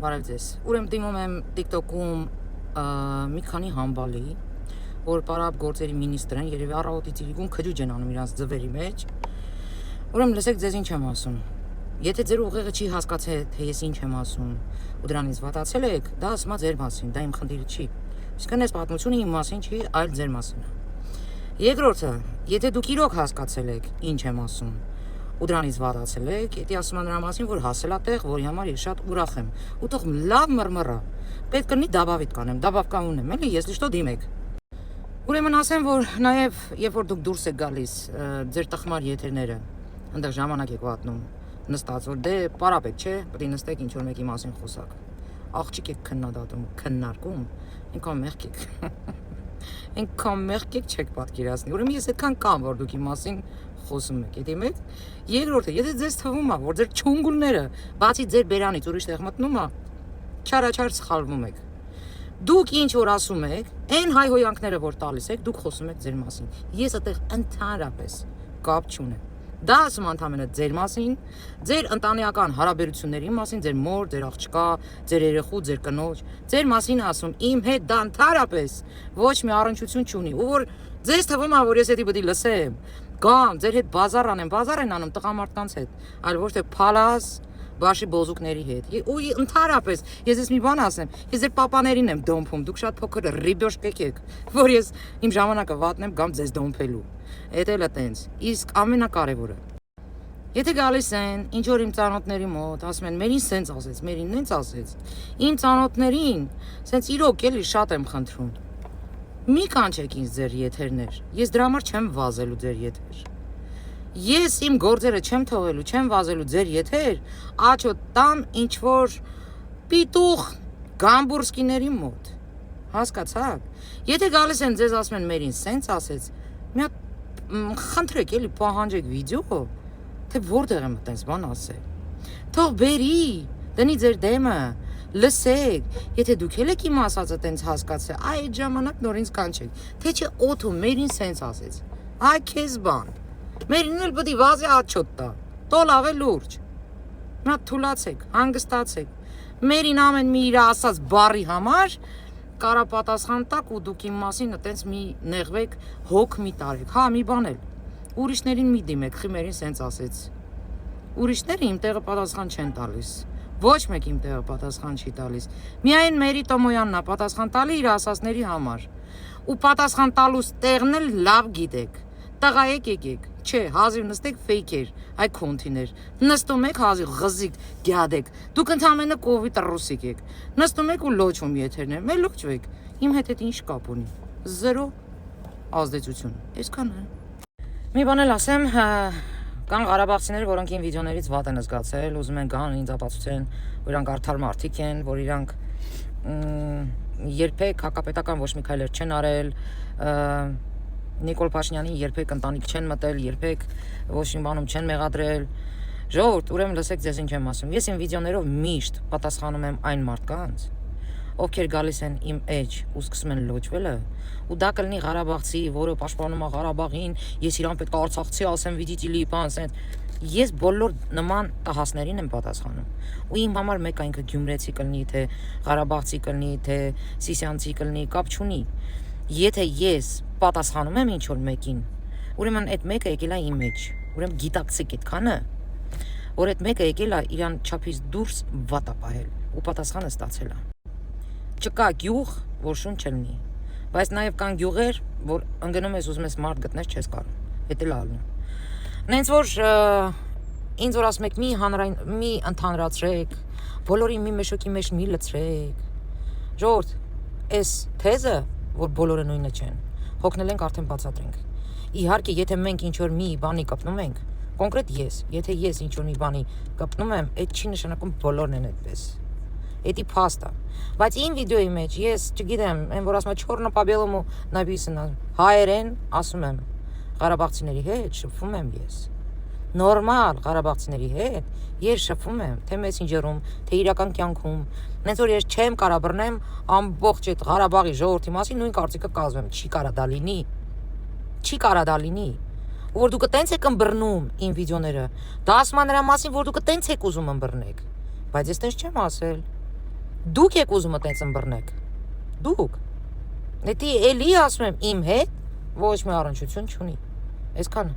Բարև ձեզ։ Ուրեմն դիմում եմ TikTok-ում մի քանի համբալի, որ պարապ գործերի մինիստրն են, երևի առավոտի ծիրիկուն քջուջ են անում իրանց ձվերի մեջ։ Ուրեմն լսեք ձեզ ինչ եմ ասում։ Եթե ձեր ուղեղը չի հասկացել, թե ես ինչ եմ ասում, ու դրանից վատացել եք, դա ասма ձեր մասին, դա իմ խնդիրը չի։ Իսկն այս պատմությունը իմ մասին չի, այլ ձեր մասին է։ Երկրորդը, եթե դուք իրոք հասկացել եք, ինչ եմ ասում, ու դրանից վատացել եք, եթե ասում եմ նրա մասին, որ հասել է տեղ, որի համար ես շատ ուրախ եմ, ու թող լավ մռմռա։ Պետք կնի դաբավիտ կանեմ, դաբավկա ունեմ, էլի, ես լիշտո դիմեք։ Ուրեմն ասեմ, որ նաև երբ որ դուք դուրս եք գալիս ձեր տխմար եթերները, այնտեղ ժամանակ եք վատնում, նստած որ դե պարապ եք, չէ, պետք է նստեք ինչ որ մեկի մասին խոսակ։ Աղջիկ եք քննարկում, ինքան մեղք եք։ Այնքան մեղք եք չեք պատկերացնի։ Ուրեմն ես այդքան կամ որ դուք իմ մասին խոսում եք, ետի մեկ։ Երկրորդը, եթե ձեզ թվում է, որ ձեր չունգուլները բացի ձեր բերանից ուրիշ տեղ մտնում է, չարաչար սխալվում եք։ Դուք ինչ որ ասում եք, այն հայհոյանքները որ տալիս եք, դուք խոսում եք ձեր մասին։ Ես այդտեղ ընդհանրապես կապ չունեմ։ Դա ասում ընդամենը ձեր մասին, ձեր ընտանեկան հարաբերությունների մասին, ձեր մոր, ձեր աղջկա, ձեր երեխու, ձեր կնոջ, ձեր մասին ասում, իմ հետ դա ընդհանրապես ոչ մի առնչություն չունի։ Ու որ ձեզ թվում է, որ ես դա պետք է լսեմ, գամ, ձեր հետ բազար անեմ, բազար են անում տղամարդկանց հետ, այլ ոչ թե փալաս բաշի բոզուկների հետ։ Ու ընդհանրապես ես մի բան ասեմ, ես ձեր պապաներին եմ դոմփում, դուք շատ փոքր ռիբյոշկեք եք, որ ես իմ ժամանակը վատնեմ գամ ձեզ դոմփելու։ Էդ էլ է տենց։ Իսկ ամենակարևորը, եթե գալիս են ինչ որ իմ ծանոթների մոտ, ասում են մերին սենց ասեց, մերին նենց ասեց, իմ ծանոթներին սենց իրոք էլի շատ եմ խնդրում։ Մի կանչեք ինձ ձեր եթերներ, ես դրա համար չեմ վազելու ձեր եթեր։ Ես իմ գործերը չեմ թողելու, չեմ վազելու ձեր եթեր, աչո տան ինչ որ պիտուխ գամբուրսկիների մոտ։ Հասկացաք։ Եթե գալիս են ձեզ ասում են մերին սենց ասեց, մի հատ խնդրեք էլի պահանջեք վիդեո, թե որտեղ եմ այդպես բան ասել։ Թող բերի, դնի ձեր դեմը, լսեք, եթե դուք եք իմ ասածը տենց հասկացել, այդ ժամանակ նոր ինձ կանչեք, թե չէ օթում մերին սենց ասեց։ Այ քեզ բան։ Մերին էլ պետք է վազի աչոտ տա։ Տո լավ է լուրջ։ Նա թուլացեք, հանգստացեք։ Մերին ամեն մի իր ասած բառի համար կարա պատասխան տակ ու դուք իմ մասին այտենց մի նեղվեք, հոգ մի տարեք։ Հա, մի բան էլ։ Ուրիշներին մի դիմեք, խիմերին սենց ասեց։ Ուրիշները իմ տեղը պատասխան չեն տալիս։ Ոչ մեկ իմ տեղը պատասխան չի տալիս։ Միայն Մերի Տոմոյանն է պատասխան տալի իր ասածների համար։ Ու պատասխան տալուց տեղն էլ լավ գիտեք։ Տղա եկեք, չէ, հազիվ նստեք ֆեյքեր, այ քոնթիներ։ Նստում եք հազիվ ղզիկ գյադեք։ Դուք ընդամենը կովիդ ռուսիկ եք։ Նստում եք ու լոչում եթերներ։ Մեր լոչվեք։ Իմ հետ ինչ կապ ունի։ 0 ազդեցություն։ Այսքան է։ Մի բան էլ ասեմ, կան ղարաբաղցիներ, որոնք իմ վիդեոներից վատ են զգացել, ուզում են գան ինձ ապացուցեն, որ իրանք արդար մարդիկ են, որ իրանք երբեք հակապետական ոչ մի քայլեր չեն արել, Նիկոլ Փաշինյանին երբեք ընտանիք չեն մտել, երբեք ոչ մի բանում չեն մեղադրել։ Ժողովուրդ, ուրեմն լսեք ձեզ ինչ եմ ասում։ Ես իմ վիդեոներով միշտ պատասխանում եմ այն մարդկանց, ովքեր գալիս են իմ էջ ու սկսում են լոչվելը, ու դա կլինի Ղարաբաղցի, որը պաշտպանում է Ղարաբաղին, ես իրան պետք է արցախցի ասեմ, վիդիտիլի բան, սենց։ Ես բոլոր նման տահասներին եմ պատասխանում։ Ու իմ համար մեկ այնքը գյումրեցի կլինի, թե Ղարաբաղցի կլինի, թե Սիսյանցի կլինի, կապ չունի։ Եթե ես պատասխանում եմ ինչ որ մեկին, ուրեմն այդ մեկը եկել է իմ մեջ։ Ուրեմն գիտակցեք այդքանը, որ այդ մեկը եկել է իրան չափից դուրս վատ է պահել ու պատասխանը ստացել է։ Չկա գյուղ, որ շուն չլինի, բայց նաև կան գյուղեր, որ ընկնում ես ուզում ես մարդ գտնես չես կարող։ Դա էլ ալնում։ Նենց որ ինձ որ ասում եք մի ընդհանրացրեք, բոլորի մի մեշոկի մեջ մի լցրեք։ Ժողովուրդ, այս թեզը, որ բոլորը նույնը չեն, հոգնել ենք արդեն բացատրենք։ Իհարկե, եթե մենք ինչ որ մի բանի կպնում ենք, կոնկրետ ես, եթե ես ինչ որ մի բանի կպնում եմ, այդ չի նշանակում բոլորն են այդպես։ Դա փաստ է։ Բայց իմ վիդեոյի մեջ ես, չգիտեմ, այն որ ասում է չորնա պաբելոմու նաբիսն հայերեն ասում եմ, ղարաբաղցիների հետ շփվում եմ ես։ Նորմալ ղարաբաղցիների հետ ես շփվում եմ, թե մեսենջերում, թե իրական կյանքում։ Նենց որ ես չեմ կարա բռնեմ ամբողջ այդ Ղարաբաղի ժողովրդի մասին նույն կարծիքը կազմեմ, չի կարա դա լինի։ Չի կարա դա լինի։ Ու որ դուք տենց եք ըմբռնում իմ վիդեոները, դա ասում է նրա մասին, որ դուք տենց եք ուզում ըմբռնեք։ Բայց ես տենց չեմ ասել։ Դուք եք ուզում այդպես ըմբռնեք։ Դուք։ Դե էլի ասում եմ իմ հետ ոչ մի առնչություն չունի։ Այսքանը։